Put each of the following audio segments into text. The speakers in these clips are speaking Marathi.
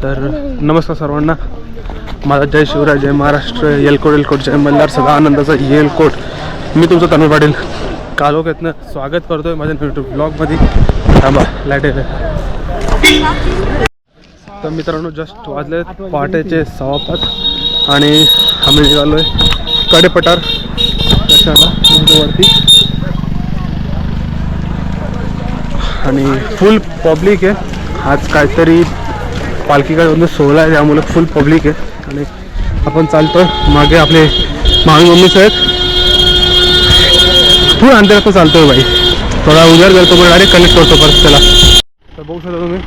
तर नमस्कार सर्वांना, माझा जय शिवराय, जय महाराष्ट्र, येलकोट जय मल्हार, सदा आनंदाचा येलकोट. मी तुमचा तन्मय पाटील कालोख्यातनं स्वागत करतोय माझ्या यूट्यूब ब्लॉगमध्ये. थांबा लाईट येते. तर मित्रांनो, जस्ट वाजले पहाटेचे 6:15 आणि आम्ही निघालो आहे कडेपठार दर्शनाला वरती. आणि फुल पब्लिक आहे आज, काहीतरी पालखीकडे 16 आहे, त्यामुळे फुल पब्लिक आहे. आणि आपण चालतोय, मागे आपले मामी मम्मीच आहेत. फुल अंधेरात चालतोय भाई, थोडा उजाड करतो पण डायरेक्ट कनेक्ट करतो परत त्याला. तर बघू शकता तुम्ही,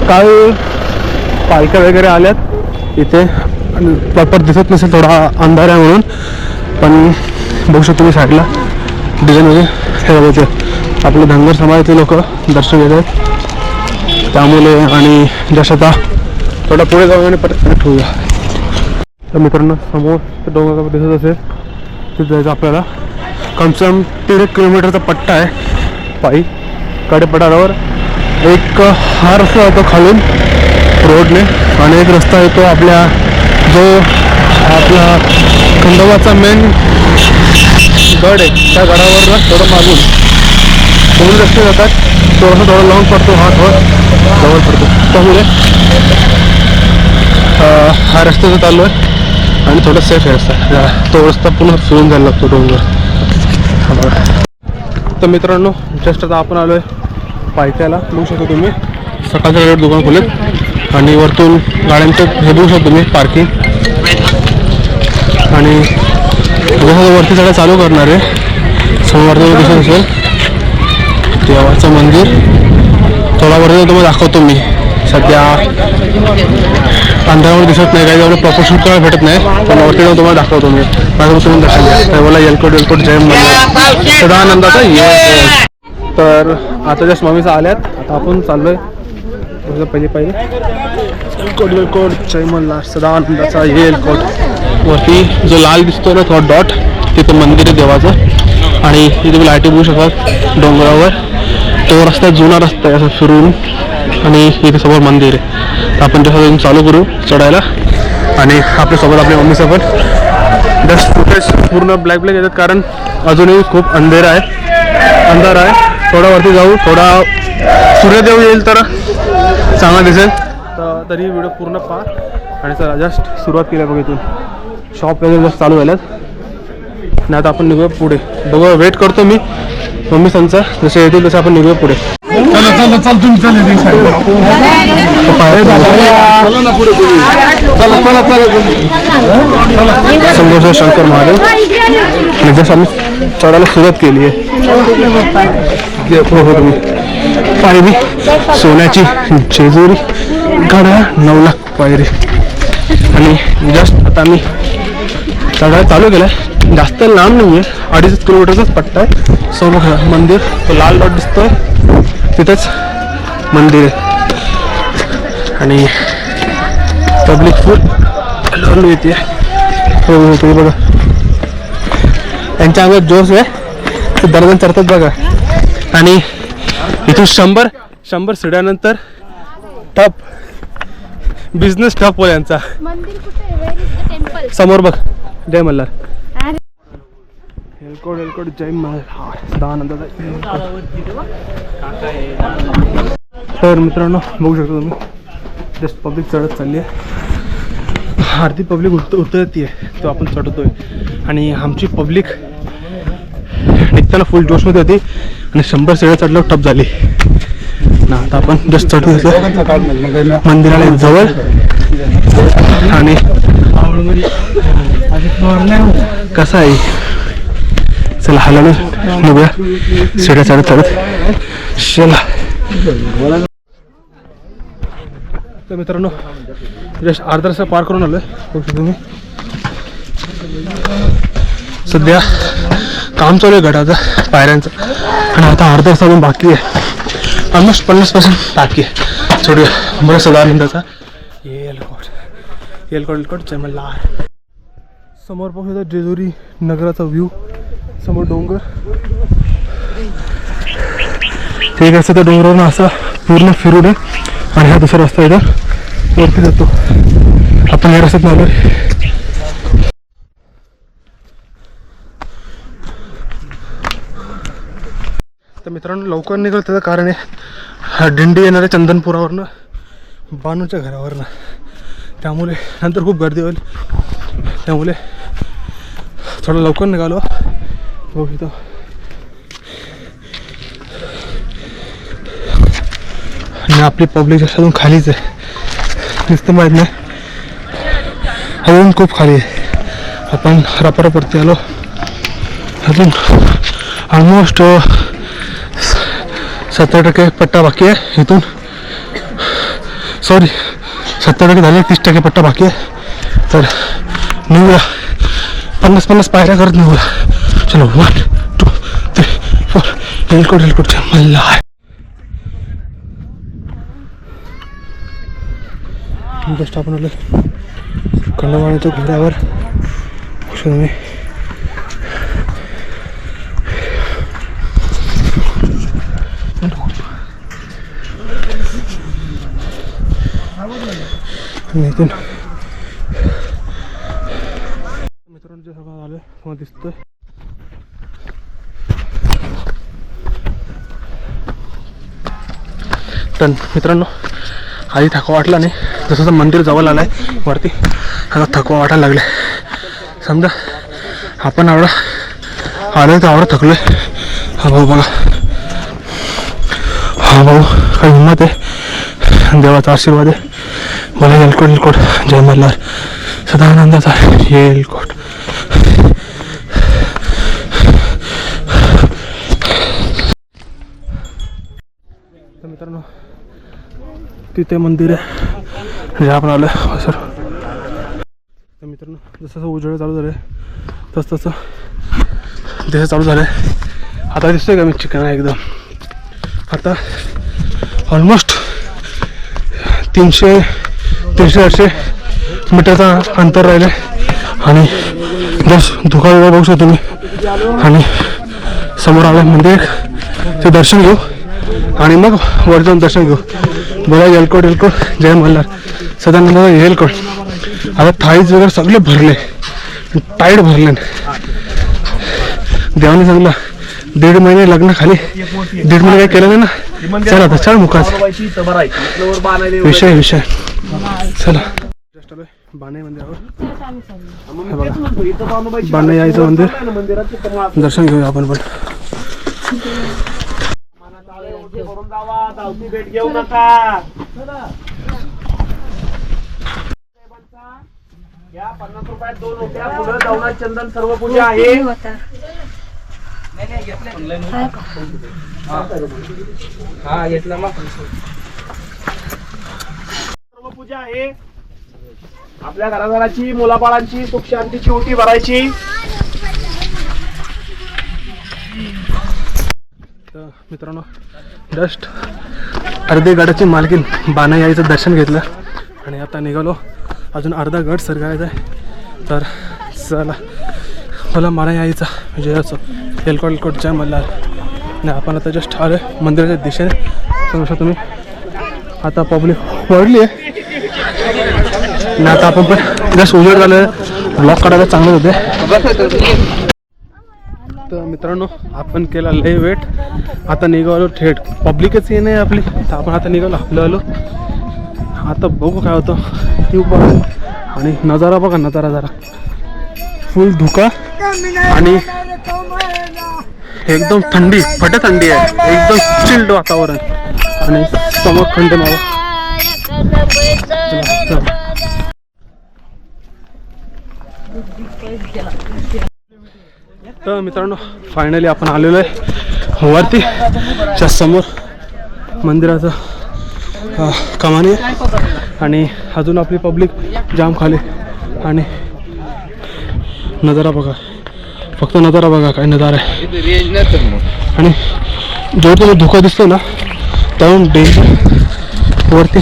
काल पालख्या वगैरे आल्यात इथे. प्रॉपर दिसत नसेल, थोडा अंधार आहे म्हणून, पण बघू शकतो तुम्ही साईडला डिझाईन वगैरे हे बघायचे. आपले धनगर समाजाचे लोक दर्शन घेत आहेत त्यामुळे. आणि जसं आता थोडा पुढे जाऊन आणि परत कनेक्ट होऊया. तर मित्रांनो, समोर डोंगर दिसत असेल तिथे जायचं आपल्याला. कमसे कम 1.5 किलोमीटरचा पट्टा आहे पायी कडेपठारावर. एक हा रस्ता होतो खालून रोडने, आणि एक रस्ता येतो आपल्या जो आपला खंडोबाचा मेन गड आहे त्या गडावर थोडं मागून 2 रस्ते जातात. थोडंसं थोडं लाँग पडतो, हा थोडं जवळ पडतो. त्यामुळे हा रस्त्याचं चालू आहे आणि थोडं सेफ आहे रस्ता. तो रस्ता पुन्हा फिरून जायला लागतो डोंगर. तर मित्रांनो, जस्ट आता आपण आलो आहे पायथ्याला. बघू शकतो तुम्ही सकाळच्या वेळेत दुकान खोलेत आणि वरतून गाड्यांचं हे बघू शकतो तुम्ही पार्किंग. आणि वरती सगळं चालू करणार आहे. समोरचं दिसत असेल देवाचं मंदिर. थोडा वरती तुम्हाला दाखवतो मी. सध्या अंधारावर दिसत नाही, काही एवढं प्रॉपर शूट करायला भेटत नाही, पण वरती जाऊन तुम्हाला दाखवतो मी. माझं तुम्ही दर्शन घ्या. तर मला येलकोट जय मल्हार, सदा आनंदाचा येलकोट. तर आता जस्ट मम्मीचा आल्यात, आता आपण चाललोय पहिले येलकोट जय मल्हार, सदा आनंदाचा येलकोट. वरती जो लाल दिसतो ना थोडा डॉट, तिथं मंदिर आहे देवाचं. आणि इथे तुम्ही लाईटी बघू शकता डोंगरावर. तो रस्ता जुना रस्ता आहे असं फिरून, आणि इथे समोर मंदिर आहे. तर आपण जसं चालू करू चढायला. आणि आपल्यासोबत आपल्या मम्मीचं पण जस्ट फुटेज पूर्ण ब्लॅक येतात, कारण अजूनही खूप अंधार आहे. थोडा वरती जाऊ, थोडा सूर्यदेव येईल तर चांगला दिसेल. तर तरी व्हिडिओ पूर्ण पहा. आणि चला जस्ट सुरुवात केली बघ. इथून शॉप वगैरे जस्ट चालू झाल्यात. आणि आता आपण निघूया पुढे. बघा, वेट करतो मी मम्मी संचा, जसे येतील तसं आपण निघूया पुढे. संघर्ष शंकर महादेव. आणि जसं आम्ही चढायला सुरुवात केली आहे. पायरी सोन्याची जेजुरी गाड्या 9 लाख पायरी. आणि जस्ट आता आम्ही चढायला चालू केलं आहे. जास्त लांब नाही आहे, 2.5 किलोमीटरचाच पट्टा आहे. समोर मंदिर, तो लाल डॉट दिसतोय तिथंच मंदिर आहे. आणि पब्लिक फुल हळूहळू येते. हो बघा, त्यांच्या अंगात जोश आहे, ते दर्जन चढतात बघा. आणि इथून 100 सिड्यानंतर टप बिझनेस टप हो यांचा. समोर बघ, जय मल्हार, येलकोट जय मल्हार, सदा आनंदाचा. तर मित्रांनो, बघू शकतो तुम्ही जस्ट पब्लिक चढत चालली आहे. अर्धी पब्लिक उतरती आहे, तो आपण चढतोय. आणि आमची पब्लिक निघताना फुल जोशमध्ये होती आणि 100 सिड्या चढल्यावर टप झाली ना. आता आपण जस्ट चढू मंदिराला जवळ. आणि कसं आहे, चला हलालो निघूया सिड्या चढत. चला. तर मित्रांनो, जस्ट अर्धा रस्ता पार करून आलोय. बघू तुम्ही सध्या काम चालू आहे गटाचं पायऱ्यांचं. आणि आता अर्धा रस्ता अजून बाकी आहे, ऑलमोस्ट 50% बाकी आहे. सोडूया. बरं, सदा आनंदाचा येलकोट जय मल्हार. समोर पाहू जेजुरी नगराचा व्ह्यू. समोर डोंगर. ठीक आहे, तर डोंगरावरून असा पूर्ण फिरून आहे आणि हा दुसरा रस्ता इथं वरती जातो. आपण या रस्त्यात आलो. तर मित्रांनो लवकर निघाल त्याचं कारण आहे दिंडी येणार आहे चंदनपुरावरनं, बानूच्या घरावरनं. त्यामुळे नंतर खूप गर्दी होईल. त्यामुळे थोडं लवकर निघालो. हो इथं आणि आपली पब्लिक अजून खालीच आहे. नुसतं माहीत नाही अजून खूप खाली आहे. आपण रपारपरती आलो. अजून ऑलमोस्ट 70% पट्टा बाकी आहे. इथून सॉरी 70% झाले, 30% पट्टा बाकी आहे. तर निघूया 50-50 पायऱ्या करत निघूया. चलो 1 2 3 4. हेलकोट मला जस्ट आपण आलो खंडोबाच्या घोड्यावर. तुम्ही इथून मित्रांनो जे सगळं आलं तुम्हाला दिसतोय. तर मित्रांनो आधी थकवा वाटला नाही. जसं मंदिर जवळ आलं आहे वरती आता थकवा वाटायला लागला. समजा आपण आवडा आलं तर आवडा थकलो आहे. हा भाऊ बघा, हा भाऊ काही हिंमत आहे. देवाचा आशीर्वाद आहे. मला येलकोट जय मल्हार सदानंदाचा येलकोट. तर मित्रांनो तिथे मंदिर आहे जे आपण आलं सर. तर मित्रांनो जसं उजेड चालू झालं तसं देह चालू झालं. आता दिसतोय का मी चिकन आहे एकदम. आता ऑलमोस्ट 300-800 मीटरचा अंतर राहिलं आणि जस्ट धुका बघू शकतो तुम्ही. आणि समोर आलं मंदिर, ते दर्शन घेऊ आणि मग वर जाऊन दर्शन घेऊ. बोला येलकोट जय मल्हार सदानंद येलकोट. आता थाळीज वगैरे सगळे भरले, टाईट भरले. देवाने सांगला 1.5 महिने लग्न खाली, 1.5 महिने काही केलं नाही ना. चला आता चल मुखाच विषय चला. जस्ट आलोय बाणे मंदिरावर. बाणे यायचं मंदिर दर्शन घेऊया आपण पण. भेट घेऊ नका. या 50 रुपयात 2 रोट्या, फुलं, दवना, चंदन सर्व पूजा आहे. हा घेतला मग सर्व पूजा आहे. आपल्या घराघराची मुलाबाळांची सुख शांतीची ओटी भरायची. तर मित्रांनो जस्ट अर्धे गडाची मालकीन बाणा यायचं दर्शन घेतलं आणि आता निघालो. अजून अर्धा गड सर करायचा आहे. तर चला मला बाणा यायचा विजयाचं येलकोट जय मल्हार. नाही आपण आता जस्ट आलो मंदिराच्या दिशेने. समजा तुम्ही आता पब्लिक वाढली आहे ना. आता आपण पण जस्ट उजेड झालं ब्लॉक काढायला चांगले होते. तर मित्रांनो आपण केला लय वेट. आता निघालो थेट पब्लिकच ये नाही आपली. तर आपण आता निघालो आपलं आलो. आता बघू काय होतं. येऊ बघा आणि नजारा बघा, नजारा जरा फुल धुका आणि एकदम थंडी फटे थंडी आहे. एकदम चिल्ड वातावरण आणि समोर खंडोबा. तर मित्रांनो फायनली आपण आलेलो आहे वरती. च्या समोर मंदिराचं कमानी आहे आणि अजून आपली पब्लिक जाम खाली. आणि नजारा बघा, फक्त नजारा बघा काय नजारा आहे. आणि जो तुम्ही धुका दिसतो ना त्याहून डेंजर वरती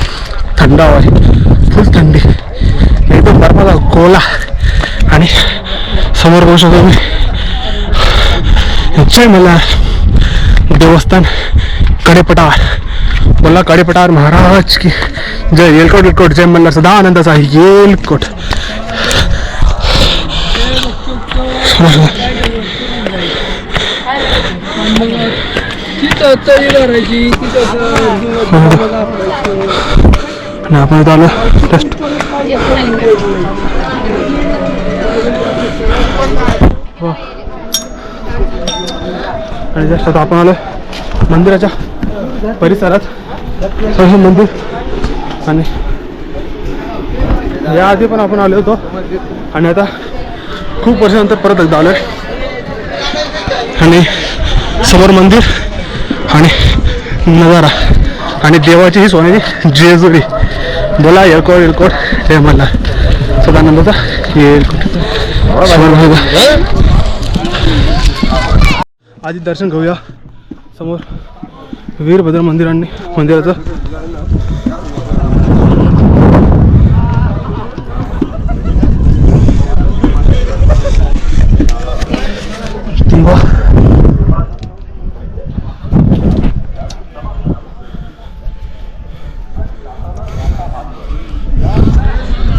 थंड हवा आहे, फुल थंडी एकदम बर्फाचा गोला. आणि समोर बघू शकतो मी जय मल्हार देवस्थान कडेपटार बोला काळीपठार महाराज की जय. येलकोट येलकोट जय मल्हार सदा आनंदाचा येलकोट. आणि आपण इथं आलो जस्ट आणि जस्ट आता आपण आलो मंदिराच्या परिसरात. सरस्वती मंदिर आणि याआधी पण आपण आलो होतो आणि आता खूप वर्षानंतर परत एकदा आलो आणि समोर मंदिर आणि नजारा आणि देवाची ही सोन्याची जेजुरी. बोला येलकोट येलकोट हे मला सदानंदाचा येलकोट. आधी दर्शन घेऊया समोर वीरभद्र मंदिर आणि मंदिराचं.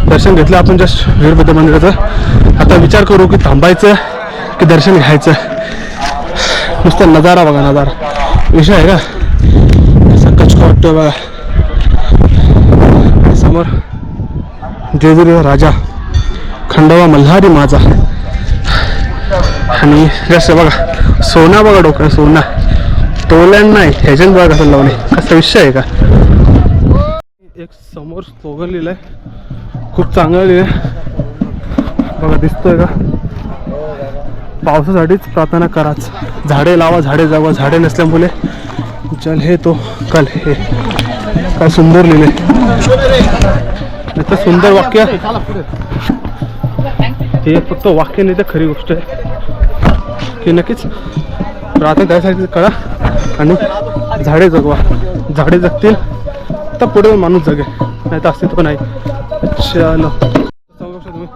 दर्शन घेतलं आपण जस्ट वीरभद्र मंदिराचं. आता विचार करू की थांबायचं की दर्शन घ्यायचं. नुसतं नजारा बघा, नजारा विषय आहे का कसा कचका वाटतोय बघा. समोर जेजुरीचा राजा खंडोबा मल्हारी माझा आणि जस्ट बघा सोना बघा डोकं सोना तोलन नाही ह्याच्यात बघा कसं लावले. कसा विषय आहे का. एक समोर स्लोगन लिहिलंय खूप चांगलं लिहिलंय बघा दिसतोय का. पावसासाठीच प्रार्थना कराच, झाडे लावा झाडे जगवा, झाडे नसल्यामुळे जल हे तो कल हे. काय सुंदर लिहिले. तर सुंदर वाक्य हे फक्त वाक्य नाही तर खरी गोष्ट आहे की नक्कीच प्रार्थना त्यासाठी करा आणि झाडे जगवा. झाडे जगतील तर पुढे माणूस जगेल, नाही तर अस्तित्व नाही. चलो तुम्ही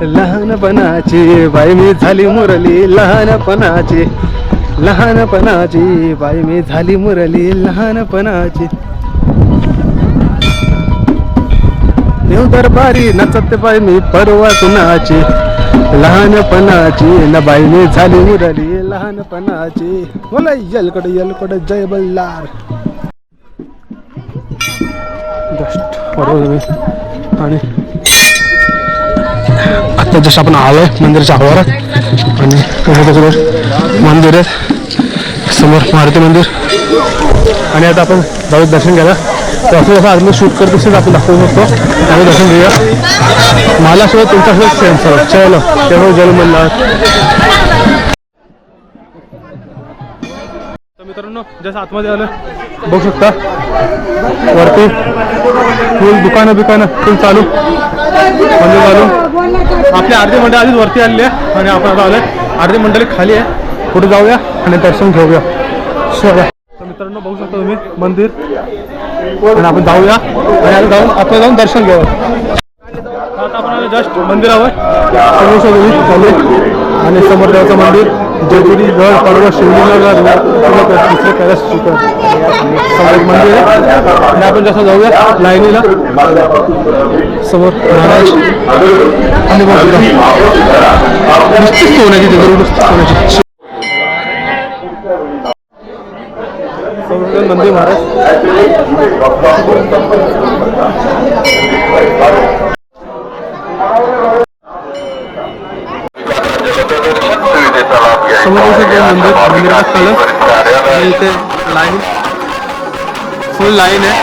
लहानपणाची बाई मी झाली मुरली, लहानपणाची लहानपणाची बाई मी झाली मुरली, लहानपणाची देव दरबारी नचत बाई मी परवा कुणाची, लहानपणाची न बाई मी झाली मुरली, लहानपणाची. बोला येलकोट येलकोट जय बल्लार. जस्ट बरोबर. आणि आता जसं आपण आलोय मंदिराच्या आवारात आणि मंदिर आहे समोर मारुती मंदिर. आणि आता आपण जाऊ दर्शन घ्यायला. तर असं जसं आदमी शूट करतो तसेच आपण दाखवू शकतो. आम्ही दर्शन घेऊया. माझ्यासोबत तुमच्यासोबत सेम सर चलो तेव्हा जल मल्हार. तर मित्रांनो जसं आतमध्ये आलं बघू शकता वरती फुल दुकानं फुल चालू मंदिर चालू. आपली आरती मंडळी आधीच वरती आलेली आहे आणि आपण आता आलोय आरती मंडळी खाली आहे. पुढे जाऊया आणि दर्शन घेऊया. चला तर मित्रांनो बघू शकता तुम्ही मंदिर आणि आपण जाऊया आणि आता जाऊन आपलं जाऊन दर्शन घेऊया. आता आपण जस्ट मंदिरावर आणि समोर देवाचं मंदिर जेजुरी गड पर्व शिवलिंग तिसरे कैलास शिखर समोर एक मंदिर आहे. आणि आपण जसं जाऊया लाईनीला समोर महाराज आणि नुसतीच सोन्याची जेजुरी नुसती सोन्याची मंदिर महाराज. समोर मंदिरात चालू आणि इथे लाईन फुल लाईन आहे.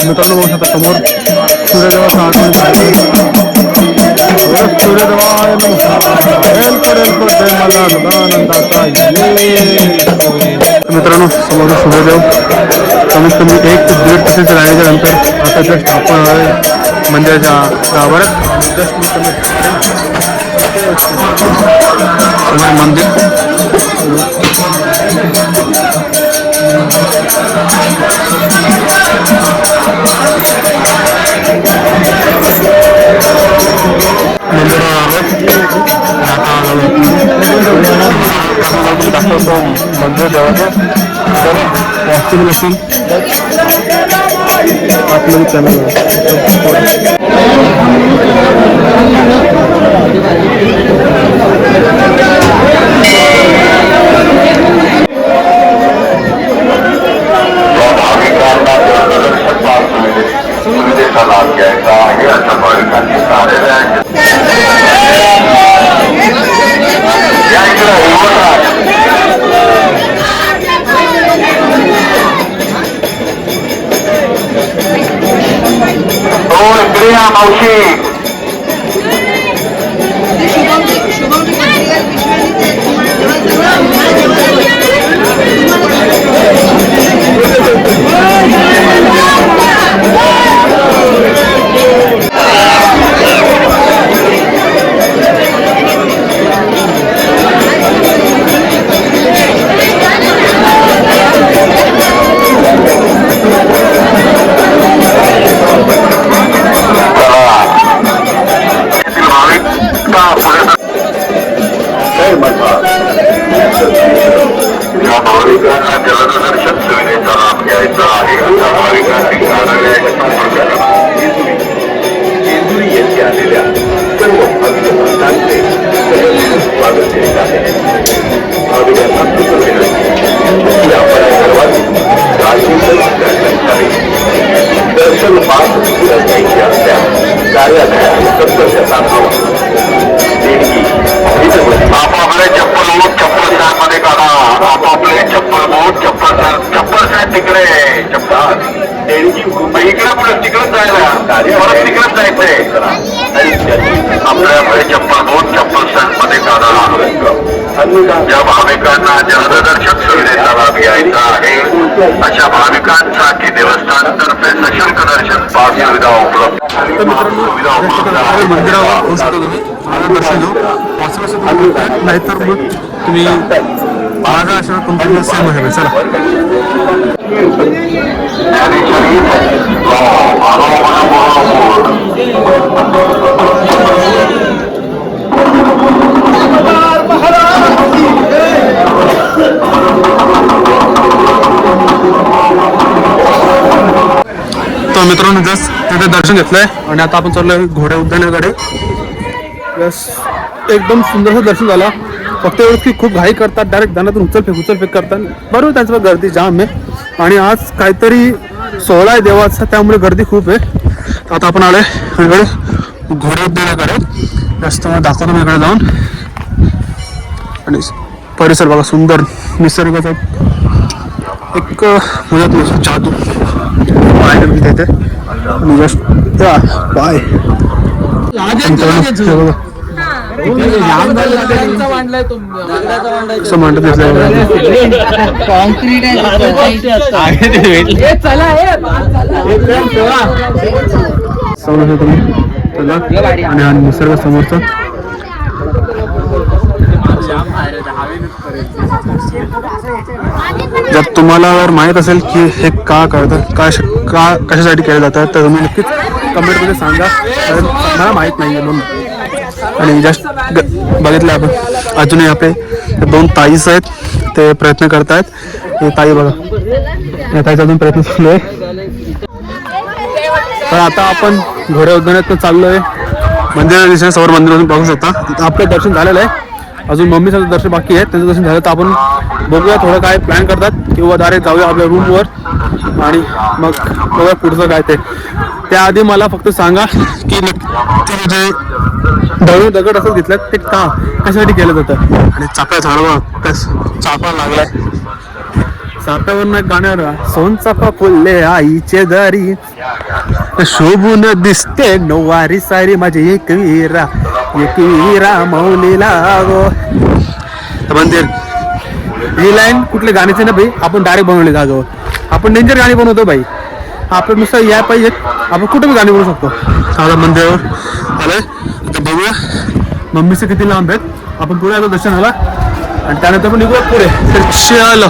मित्रांनो बघू शकता समोर सूर्यदेवाचा आगमन मित्रांनो समोर सूर्यदेव कमीत कमी 1 ते 1.5 तासाच्या राहण्याच्या नंतर आता जस्ट आपण मंदिराच्या गाभाऱ्यात जस्ट मंदिर दाखवतो मंदिर देवाचं तर पॉसिबल असेल आतमध्ये चॅनल लाभ घ्यायचा आहे अशा भाविकांनी कार्यालयात मावशी या भाविकांना जलदर्शन सुविधेचा लाभ घ्यायचा आहे अशा भाविकांनी जेजुरी येथे आलेल्या सर्व भक्त भक्तांचे स्वागत करीत आहे. भाविकांना आपण सर्वात दर्शन पास घ्यायचे असल्या कार्यालयात आपापले चप्पल बूट चप्पल स्टँड मध्ये काढा. आपापले चप्पल बूट चप्पल स्टँड तिकडे चप्पल इकडे पुढे तिकडच जायला परत तिकडच जायचंय. आपल्याकडे चप्पल बूट चप्पल स्टँड मध्ये काढा. ज्या भाविकांना जलदर्शन सुविधेचा लाभ घ्यायचा आहे अशा भाविकांसाठी देवस्थानतर्फे सशुल्क दर्शन पास सुविधा उपलब्ध मंदिरावर दर्शन घेऊ पॉसिबल नाहीतर मग तुम्ही माझा अशा कोणत्या सेम आहे चला. तर मित्रांनो जस्ट तिथे दर्शन घेतलंय आणि आता आपण चाललोय घोडे उद्यानाकडे. यस एकदम सुंदरसं दर्शन झाला. फक्त एवढं की खूप घाई करतात डायरेक्ट दानातून उचलफेक करतात. बरोबर त्यांचं गर्दी जाम आहे आणि आज काहीतरी 16 आहे देवाचा त्यामुळे गर्दी खूप आहे. आता आपण आलोय इकडे घोडे उद्यानाकडे. जास्त मला दाखवतो मी इकडे जाऊन. आणि परिसर बघा सुंदर निसर्गाचा एक म्हणजे जादू पाहायला मिळते इथे. जस्ट बाय मित्रांनो, हे बघा. असं मांडत समोर तुम्ही चला आणि हा निसर्ग समोरचा जर तुम्हाला जर माहीत असेल की हे का करतात का कशासाठी केलं जातं तर तुम्ही नक्कीच कमेंटमध्ये सांगा कारण मला माहीत नाही आहे म्हणून. आणि जस्ट बघितलं आपण अजूनही आपले 2 ताईस आहेत ते प्रयत्न करत आहेत. हे ताई बघा या ताईचा अजून प्रयत्न चालू आहे. तर आता आपण घोड्या उद्यानात चाललो आहे मंदिर दिसेल समोर मंदिरातून बघू शकता. आपलं दर्शन झालेलं आहे अजून मम्मीचं दर्शन बाकी आहे त्यांचं दर्शन झालं तर आपण बघूया थोडं काय प्लॅन करतात किंवा डायरेक्ट जाऊया आपल्या रूमवर आणि मग बघूया पुढचं काय ते. त्याआधी मला फक्त सांगा की जे दगड असं घेतलं ते का कशासाठी केलं जातं. आणि चाफ्या झाडवा कस चाफा लागलाय चाफ्यावर गाण्यावर सोन चाफा फुलले आईचे दारी शोभून दिसते नऊवारी सारी माझी एक वीरा मौलीला गो. मंदिर ही लाईन कुठल्या गाण्याची ना भाई आपण डायरेक्ट बनवली जागेवर. आपण डेंजर गाणी बनवतो भाई आपण नुसतं या पाहिजे आपण कुठे भी गाणी बनवू शकतो. आता मंदिरावर आलोय आता बघूया मम्मीचं किती लांब आहेत. आपण पुढे आलो दर्शनाला आणि त्यानंतर पण निघूया पुढे. तर चलो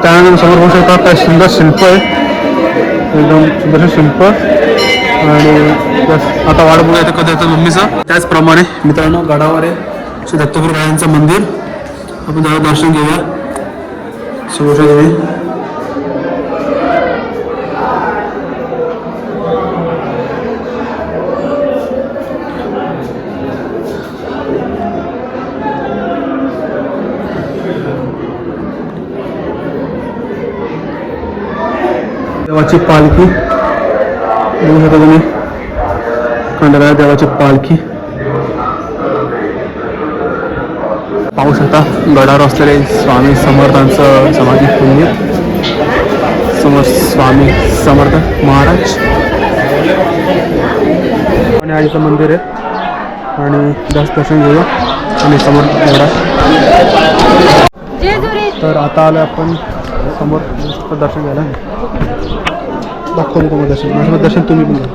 त्यानंतर समोर बघू शकता काय सुंदर शिल्प आहे एकदम सुंदर शिल्प. आणि आता वाट बघूया ते कधी येतं मम्मीचं. त्याचप्रमाणे मित्रांनो गडावर आहे श्री दत्तगुरू रायांचं मंदिर आपण जरा दर्शन घेऊया. शिवशाही देवाची पालखी बघू शकता तुम्ही खंडाळा देवाची पालखी पाहू शकता. गडावर असलेले स्वामी समर्थांचं समाधी मंदिर समोर स्वामी समर्थ महाराज आणि आईचं मंदिर आहे आणि जास्त दर्शन घेऊया आणि समोर गडा. तर आता आलं आपण समोर दर्शन घ्यायला दाखवतो तुम्हाला दर्शन माझं दर्शन तुम्ही पण घ्या.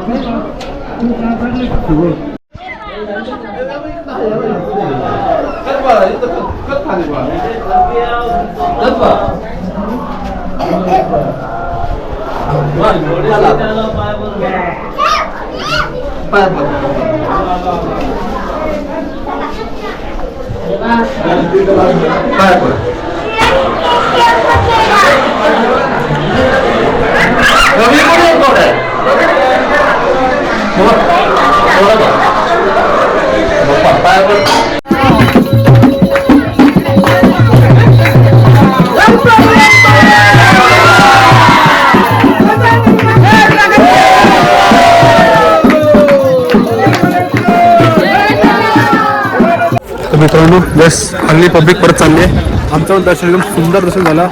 मित्रांनो जस्ट हल्ली पब्लिक परत चालली आहे. आमचं दर्शन एकदम सुंदर दर्शन झाला.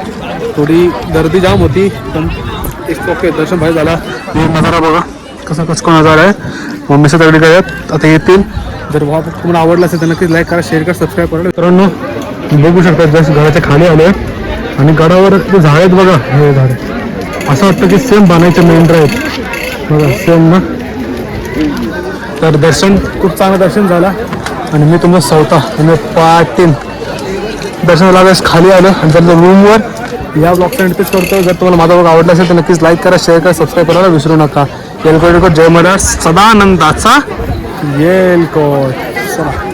थोडी गर्दी जाम होती पण ओके दर्शन भारी झाला. नजारा बघा कसा कचका नजारा आहे. मम्मीचं तगडी करत आता येतील. जर भाव तुम्हाला आवडला असेल तर नक्कीच लाईक करा शेअर करा सबस्क्राईब करा. मित्रांनो बघू शकता जस्ट घराच्या खाली आले आणि गडावर ते झाड आहेत बघा हे झाड असं वाटतं की सेम बाणायचे मेंढर आहेत बघा सेम ना. तर दर्शन खूप चांगलं दर्शन झालं आणि मी तुमचा चौथा म्हणजे पार्ट 3 दर्शन लागल्यास खाली आलं आणि जर रूमवर या ब्लॉगचा एंड करतो. जर तुम्हाला माझा ब्लॉग आवडला असेल तर नक्कीच लाईक करा शेअर करा सबस्क्राईब करायला विसरू नका. येलकोट जय महाराज सदानंदाचा येलकोट. चला.